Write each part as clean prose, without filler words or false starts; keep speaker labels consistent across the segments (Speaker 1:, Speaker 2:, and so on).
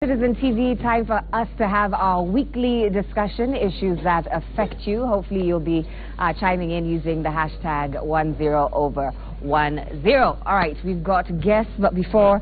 Speaker 1: Citizen TV, time for us to have our weekly discussion, issues that affect you. Hopefully you'll be chiming in using the hashtag 10over10. All right, we've got guests, but before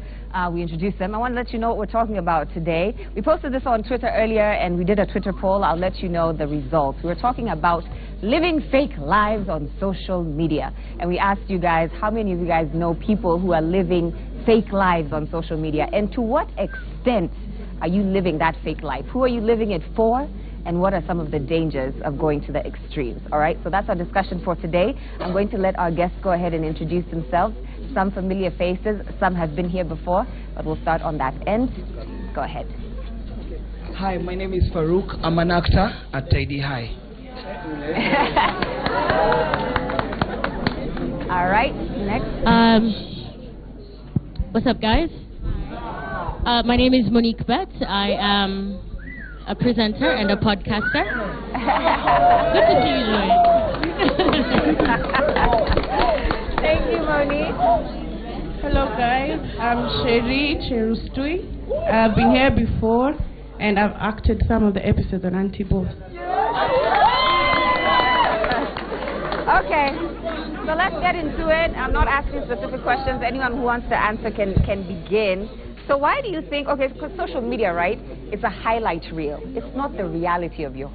Speaker 1: we introduce them, I want to let you know what we're talking about today. We posted this on Twitter earlier and we did a Twitter poll. I'll let you know the results. We were talking about living fake lives on social media. And we asked you guys, how many of you guys know people who are living fake lives on social media? And to what extent are you living that fake life? Who are you living it for? And what are some of the dangers of going to the extremes? All right, so that's our discussion for today. I'm going to let our guests go ahead and introduce themselves. Some familiar faces, some have been here before, but we'll start on that end. Go ahead.
Speaker 2: Hi, my name is Farouk. I'm an actor at Tidy High.
Speaker 1: All right, next.
Speaker 3: What's up, guys? My name is Monique Betts. I am a presenter and a podcaster. Good to see you, Joy.
Speaker 1: Thank you, Monique.
Speaker 4: Hello, guys. I'm Sherry Cherustui. I've been here before, and I've acted some of the episodes on Anti-Boss.
Speaker 1: Okay, so let's get into it. I'm not asking specific questions. Anyone who wants to answer can begin. So why do you think, okay, because social media, right, it's a highlight reel. It's not the reality of your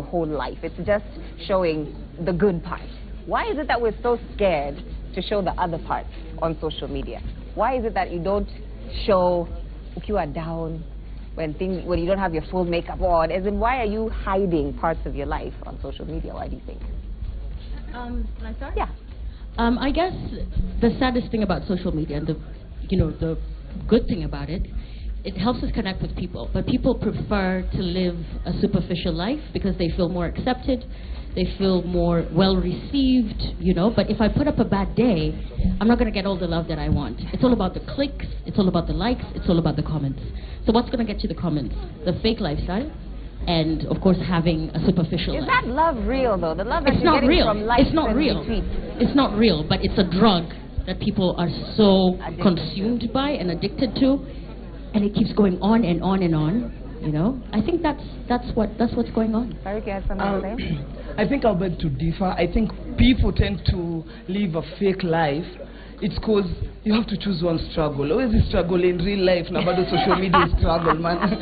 Speaker 1: whole life. It's just showing the good parts. Why is it that we're so scared to show the other parts on social media? Why is it that you don't show if you are down, when you don't have your full makeup on? As in, why are you hiding parts of your life on social media? Why do you think?
Speaker 3: Can I start?
Speaker 1: Yeah.
Speaker 3: I guess the saddest thing about social media and the good thing about it, it helps us connect with people. But people prefer to live a superficial life because they feel more accepted, they feel more well received, But if I put up a bad day, I'm not going to get all the love that I want. It's all about the clicks, it's all about the likes, it's all about the comments. So what's going to get you the comments? The fake lifestyle, and of course having a superficial life.
Speaker 1: Is that love real though? The love that you're getting from likes
Speaker 3: It's not real.
Speaker 1: retweets.
Speaker 3: It's not real, but it's a drug that people are so consumed by and addicted to, and it keeps going on and on and on. I think that's what's going on.
Speaker 1: Farouk, you have something to say?
Speaker 2: I think I'll beg to differ. I think people tend to live a fake life. It's because you have to choose one struggle. Always struggle in real life. Now, but the social media struggle, man.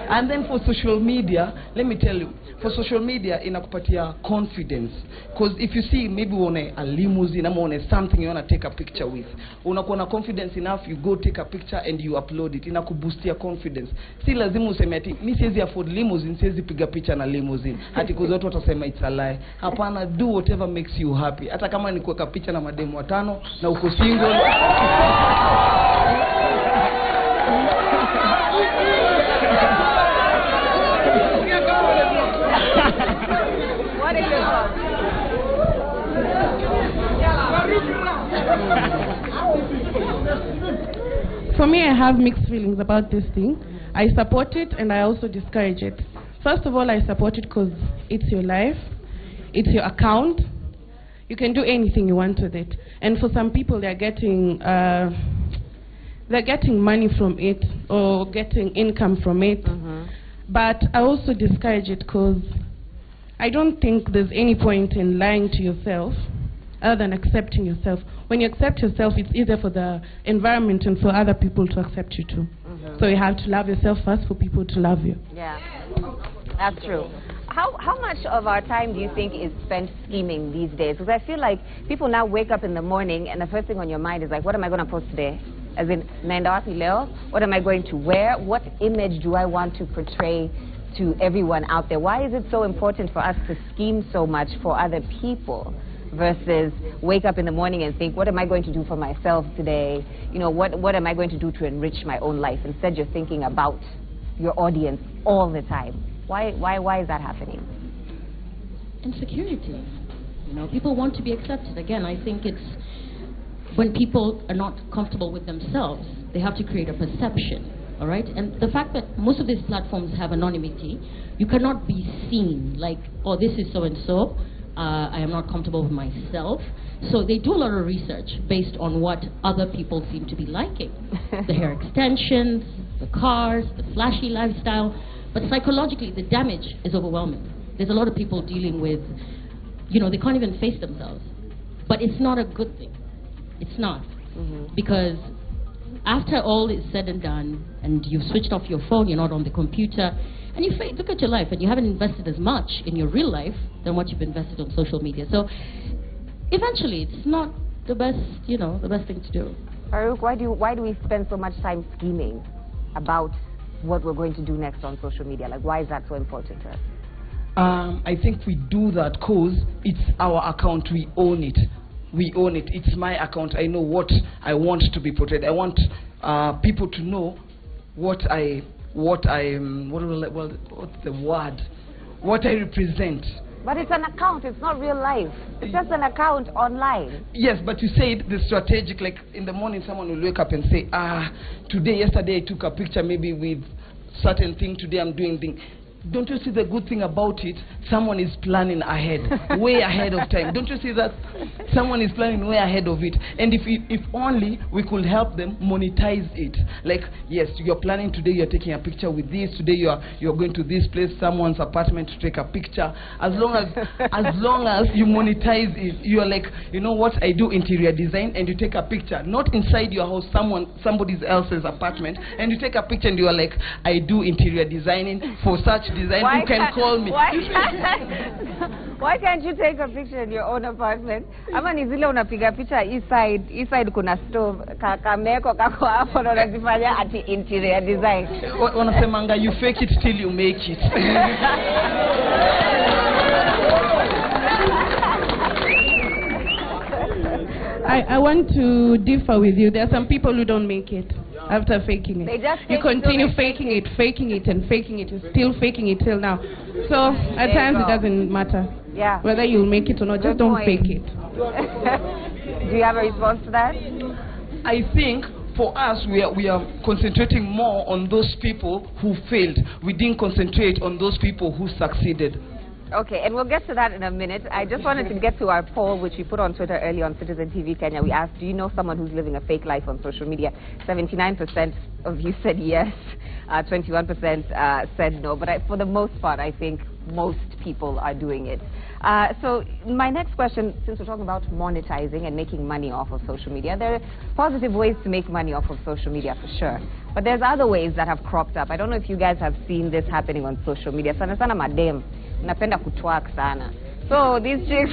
Speaker 2: And then for social media, let me tell you, for social media, inakupatia confidence. Because if you see, maybe you want a limousine, or want something you want to take a picture with, unakuwa na confidence enough, you go take a picture and you upload it. Inakuboostia confidence. Si lazima useme ati, mi siwezi afford limousine, siwezi piga picha na limousine. Ati because watu watasema it's a lie. Hapana, do whatever makes you happy. Hata kama ni kuweka picha na mademu 5 na uko single.
Speaker 1: What is your thought?
Speaker 4: For me, I have mixed feelings about this thing. I support it and I also discourage it. First of all, I support it because it's your life, it's your account. You can do anything you want with it. And for some people, they're getting money from it or getting income from it. But I also discourage it because I don't think there's any point in lying to yourself other than accepting yourself. When you accept yourself, it's easier for the environment and for other people to accept you too. So you have to love yourself first for people to love you.
Speaker 1: Yeah, that's true. How much of our time do you think is spent scheming these days? Because I feel like people now wake up in the morning and the first thing on your mind is like, what am I going to post today? As in, naenda wapi leo? What am I going to wear? What image do I want to portray to everyone out there? Why is it so important for us to scheme so much for other people versus wake up in the morning and think, what am I going to do for myself today? What am I going to do to enrich my own life? Instead, you're thinking about your audience all the time. Why is that happening?
Speaker 3: Insecurity. People want to be accepted. Again, I think it's when people are not comfortable with themselves, they have to create a perception. All right? And the fact that most of these platforms have anonymity, you cannot be seen like, oh, this is so-and-so. I am not comfortable with myself. So they do a lot of research based on what other people seem to be liking. The hair extensions, the cars, the flashy lifestyle, but psychologically the damage is overwhelming. There's a lot of people dealing with, they can't even face themselves. But it's not a good thing. It's not. Because after all is said and done, and you've switched off your phone, you're not on the computer, and you look at your life, and you haven't invested as much in your real life than what you've invested on social media. So eventually, it's not the best, the best thing to do.
Speaker 1: Farouk, why do we spend so much time scheming about what we're going to do next on social media? Like, why is that so important to us?
Speaker 2: I think we do that because it's our account. We own it. We own it. It's my account. I know what I want to be portrayed. I want people to know what I represent.
Speaker 1: But it's an account. It's not real life. It's just an account online.
Speaker 2: Yes, but you said the strategic, like in the morning someone will wake up and say, yesterday I took a picture maybe with certain thing, today I'm doing thing. Don't you see the good thing about it? Someone is planning ahead, way ahead of time. Don't you see that? Someone is planning way ahead of it. And if only we could help them monetize it. Like, yes, you're planning today, you're taking a picture with this. Today you're going to this place, someone's apartment to take a picture. As long as you monetize it, you're like, you know what? I do interior design, and you take a picture, not inside your house, somebody else's apartment, and you take a picture and you are like, I do interior designing for such design.
Speaker 1: Why
Speaker 2: you can call me.
Speaker 1: Why can't you take a picture in your own apartment? Ama ni zile unapiga picha east side kuna stove kameko kako hapo na unazifanya ati interior design.
Speaker 2: Wanasemanga you fake it till you make it.
Speaker 4: I want to differ with you. There are some people who don't make it after faking it.
Speaker 1: They just
Speaker 4: you continue faking it, and faking it. You're still faking it till now. So at times it doesn't matter.
Speaker 1: Yeah.
Speaker 4: Whether you'll make it or not, just don't fake it.
Speaker 1: Do you have a response to that?
Speaker 2: I think for us, we are concentrating more on those people who failed. We didn't concentrate on those people who succeeded.
Speaker 1: Okay, and we'll get to that in a minute. I just wanted to get to our poll, which we put on Twitter earlier on Citizen TV Kenya. We asked, do you know someone who's living a fake life on social media? 79% of you said yes. 21% said no. But for the most part, I think most people are doing it. So my next question, since we're talking about monetizing and making money off of social media, there are positive ways to make money off of social media for sure. But there's other ways that have cropped up. I don't know if you guys have seen this happening on social media. Sana sana madem, napenda kutwak sana. So these chicks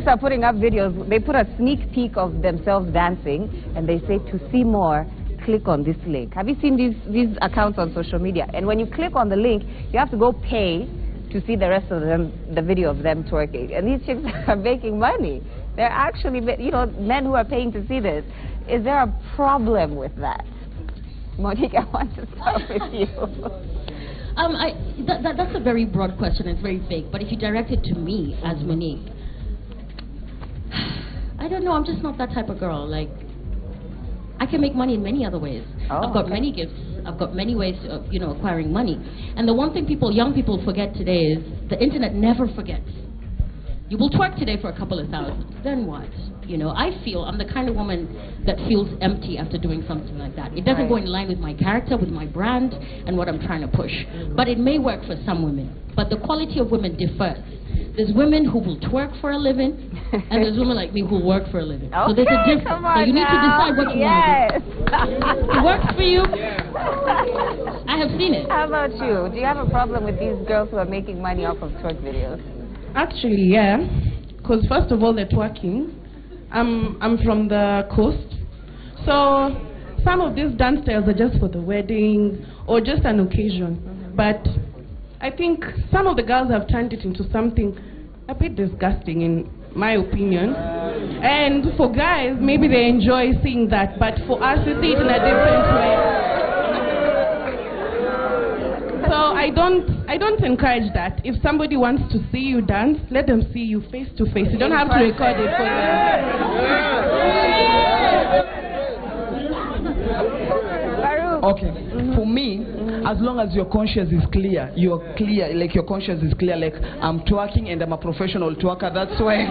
Speaker 1: are putting up videos. They put a sneak peek of themselves dancing, and they say, to see more, click on this link. Have you seen these accounts on social media? And when you click on the link, you have to go pay to see the rest of them, the video of them twerking. And these chicks are making money. They're actually, men who are paying to see this. Is there a problem with that? Monique, I want to start with you.
Speaker 3: That's a very broad question. It's very big. But if you direct it to me as Monique, I don't know. I'm just not that type of girl. Like, I can make money in many other ways. I've got many gifts. I've got many ways of, acquiring money. And the one thing young people forget today is the internet never forgets. You will twerk today for a couple of thousand. Then what? I feel I'm the kind of woman that feels empty after doing something like that. It doesn't go in line with my character, with my brand, and what I'm trying to push. But it may work for some women. But the quality of women differs. There's women who will twerk for a living, and there's women like me who work for a living.
Speaker 1: Okay,
Speaker 3: so there's a difference. So you need to decide what you want to do. It works for you. I have seen it.
Speaker 1: How about you? Do you have a problem with these girls who are making money off of twerk videos?
Speaker 4: Actually, yeah. Because first of all, they're twerking. I'm from the coast. So some of these dance styles are just for the wedding or just an occasion. But I think some of the girls have turned it into something a bit disgusting in my opinion. And for guys, maybe they enjoy seeing that, but for us, we see it in a different way. So I don't encourage that. If somebody wants to see you dance, let them see you face to face. You don't have to record it for
Speaker 1: them.
Speaker 2: Okay. For me, as long as your conscience is clear, like your conscience is clear, like I'm twerking and I'm a professional twerker, that's why.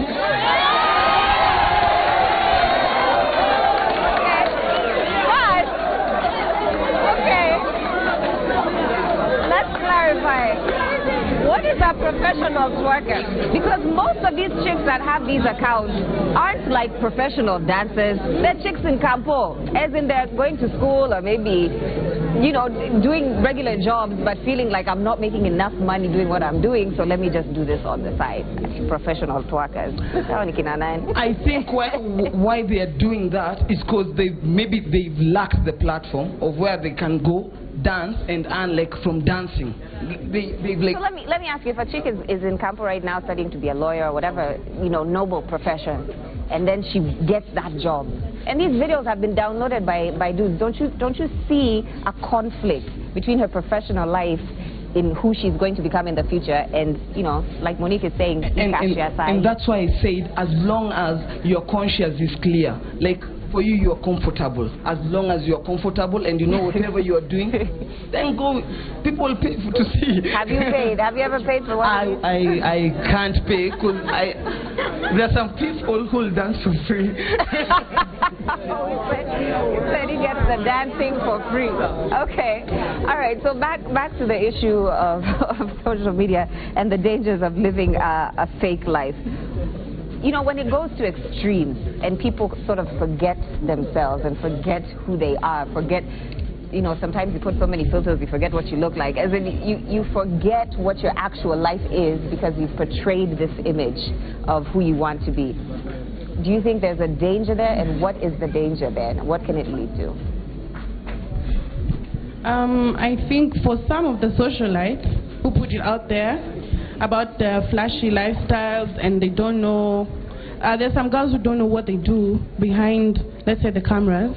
Speaker 1: clarify. What is a professional twerker? Because most of these chicks that have these accounts aren't like professional dancers. They're chicks in campo, as in they're going to school or maybe, you know, doing regular jobs, but feeling like I'm not making enough money doing what I'm doing, so let me just do this on the side. Professional twerkers.
Speaker 2: I think why they are doing that is because maybe they've lacked the platform of where they can go dance and earn like from dancing. Like,
Speaker 1: so let me ask you, if a chick is in campo right now studying to be a lawyer or whatever, you know, noble profession, and then she gets that job, and these videos have been downloaded by dudes, don't you see a conflict between her professional life in who she's going to become in the future, and, you know, like Monique is saying,
Speaker 2: and that's why I said, as long as your conscience is clear, like for you, you're comfortable. As long as you're comfortable and you know whatever you're doing, then go. People will pay to see.
Speaker 1: Have you paid? Have you ever paid for one?
Speaker 2: I can't pay because there are some people who'll dance for free.
Speaker 1: You said he gets the dancing for free. Okay. All right. So back to the issue of social media and the dangers of living a fake life. You know, when it goes to extremes and people sort of forget themselves and forget who they are, forget, you know, sometimes you put so many filters, you forget what you look like. As in, you forget what your actual life is because you've portrayed this image of who you want to be. Do you think there's a danger there, and what is the danger there, and what can it lead to?
Speaker 4: I think for some of the socialites who put it out there about their flashy lifestyles, and they don't know, there's some girls who don't know what they do behind, let's say, the cameras.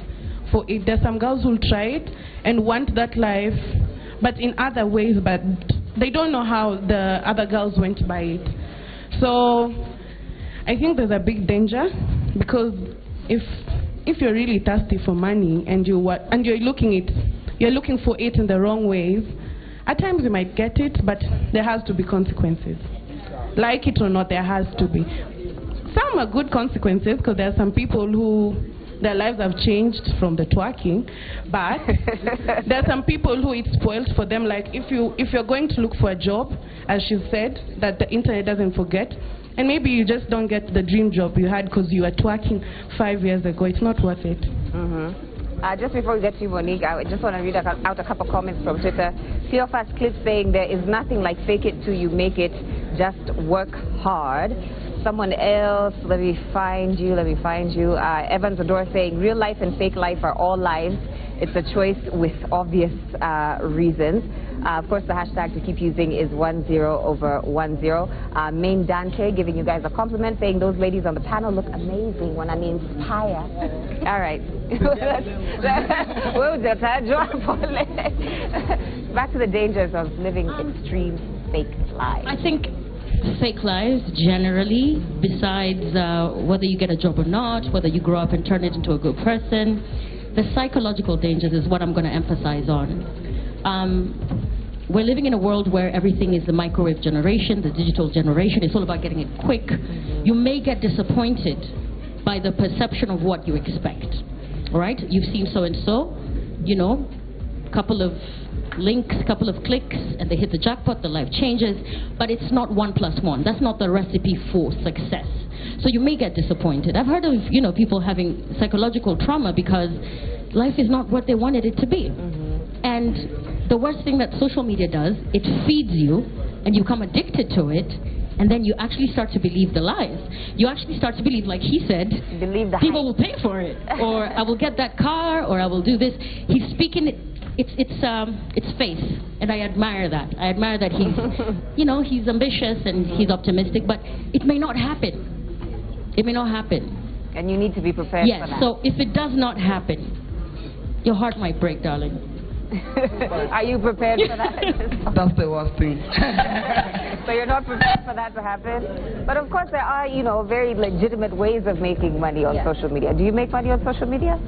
Speaker 4: There's some girls who'll try it and want that life, but in other ways, but they don't know how the other girls went by it. So I think there's a big danger, because if you're really thirsty for money and you're looking for it in the wrong ways, at times you might get it, but there has to be consequences. Like it or not, there has to be. Some are good consequences, because there are some people who their lives have changed from the twerking, but there are some people who it's spoiled for them. Like if you're going to look for a job, as she said, that the internet doesn't forget, and maybe you just don't get the dream job you had because you were twerking 5 years ago, it's not worth it.
Speaker 1: Just before we get to you, Monique, I just want to read out a couple comments from Twitter. Theophast Cliff saying, there is nothing like fake it till you make it, just work hard. Someone else, let me find you. Evans Adore saying, real life and fake life are all lives. It's a choice with obvious reasons. Of course, the hashtag to keep using is 10over10. Main Dante giving you guys a compliment, saying those ladies on the panel look amazing when I inspire. All right. Back to the dangers of living extreme fake lives.
Speaker 3: I think fake lives generally, besides whether you get a job or not, whether you grow up and turn it into a good person, the psychological dangers is what I'm going to emphasize on. We're living in a world where everything is the microwave generation, the digital generation. It's all about getting it quick. You may get disappointed by the perception of what you expect. All right? You've seen so-and-so, you know, couple of links, couple of clicks, and they hit the jackpot, the life changes. But it's not 1 + 1. That's not the recipe for success. So you may get disappointed. I've heard of, you know, people having psychological trauma because life is not what they wanted it to be. And the worst thing that social media does, it feeds you, and you become addicted to it, and then you actually start to believe the lies. You actually start to believe, like he said, people will pay for it, or I will get that car, or I will do this. He's speaking it's faith, and I admire that. I admire that he's, you know, he's ambitious and he's optimistic, but it may not happen. It may not happen.
Speaker 1: And you need to be prepared for that.
Speaker 3: Yes, so if it does not happen, your heart might break, darling.
Speaker 1: Are you prepared for that?
Speaker 2: That's the worst thing.
Speaker 1: So you're not prepared for that to happen? But of course there are, you know, very legitimate ways of making money on social media. Do you make money on social media?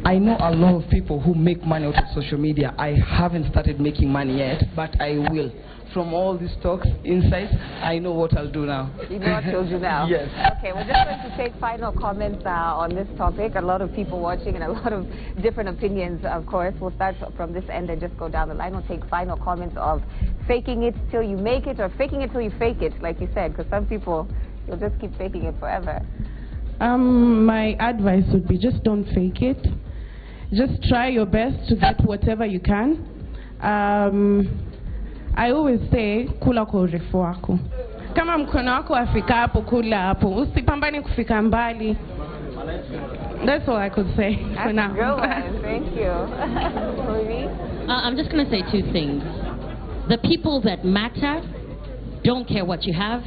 Speaker 2: I know a lot of people who make money out of social media. I haven't started making money yet, but I will. from all these talks, insights, I know what I'll do now.
Speaker 1: You know what you'll do now?
Speaker 2: Yes.
Speaker 1: Okay, we're just going to take final comments on this topic. A lot of people watching and a lot of different opinions, of course. We'll start from this end and just go down the line. We'll take final comments of faking it till you make it or faking it till you fake it, like you said, because some people, you'll just keep faking it forever.
Speaker 4: My advice would be just don't fake it. Just try your best to get whatever you can. I always say, kula kwa urefu wako. Kama mkono wako afika hapo, kula hapo. Usipambane kufika mbali. That's all I could say for now.
Speaker 1: That's a good one. Thank you.
Speaker 3: I'm just going to say two things. The people that matter don't care what you have,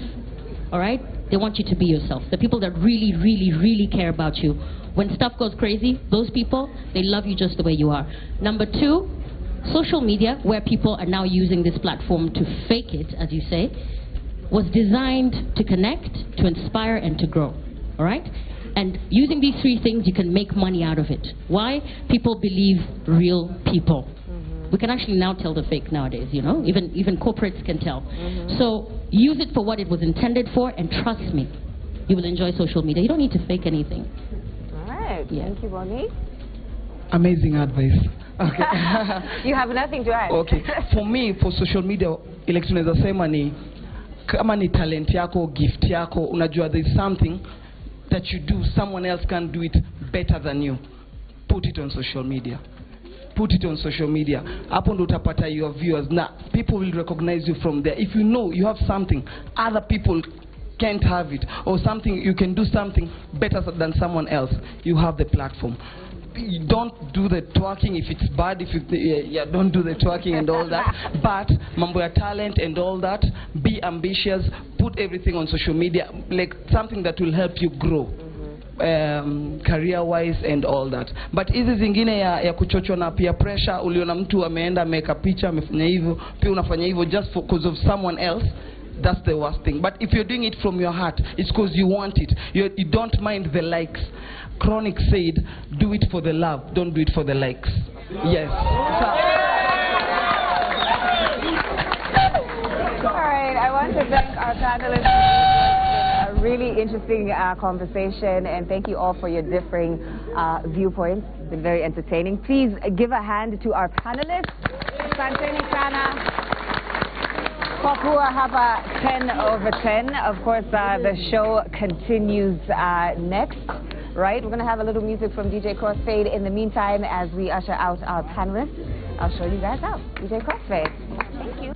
Speaker 3: all right? They want you to be yourself. The people that really, really, really care about you. When stuff goes crazy, those people, they love you just the way you are. Number two, social media, where people are now using this platform to fake it, as you say, was designed to connect, to inspire, and to grow, all right? And using these three things, you can make money out of it. Why? People believe real people. We can actually now tell the fake nowadays, you know? Even corporates can tell. So use it for what it was intended for, and trust me, you will enjoy social media. You don't need to fake anything.
Speaker 1: All right.
Speaker 3: Yeah.
Speaker 1: Thank you, Bonnie.
Speaker 2: Amazing advice. Okay.
Speaker 1: You have nothing to add.
Speaker 2: Okay. For me, for social media, ile kitu naweza sema ni kama ni talent yako, gift yako, unajua there's something that you do, someone else can do it better than you. Put it on social media. Put it on social media. Hapo ndo utapata your viewers. Now, people will recognize you from there. If you know you have something, other people can't have it, or something, you can do something better than someone else, you have the platform. You don't do the twerking if it's bad, if you, don't do the twerking and all that, but mambo ya talent and all that, be ambitious, put everything on social media, like something that will help you grow. Career-wise and all that. But hizi zingine ya kuchochwa na peer pressure, uliona mtu ameenda ameweka picha amefanya hivyo, pia unafanya hivyo just because of someone else, that's the worst thing. But if you're doing it from your heart, it's because you want it. You don't mind the likes. Chronic said, do it for the love, don't do it for the likes. Yes.
Speaker 1: All right, I want to thank our panelists. A really interesting conversation, and thank you all for your differing viewpoints. It's been very entertaining. Please give a hand to our panelists. Asanteni sana. Kwa hapa 10/10. Of course, the show continues next. Right, we're going to have a little music from DJ Crossfade in the meantime as we usher out our panelists. I'll show you guys out. DJ Crossfade. Thank you.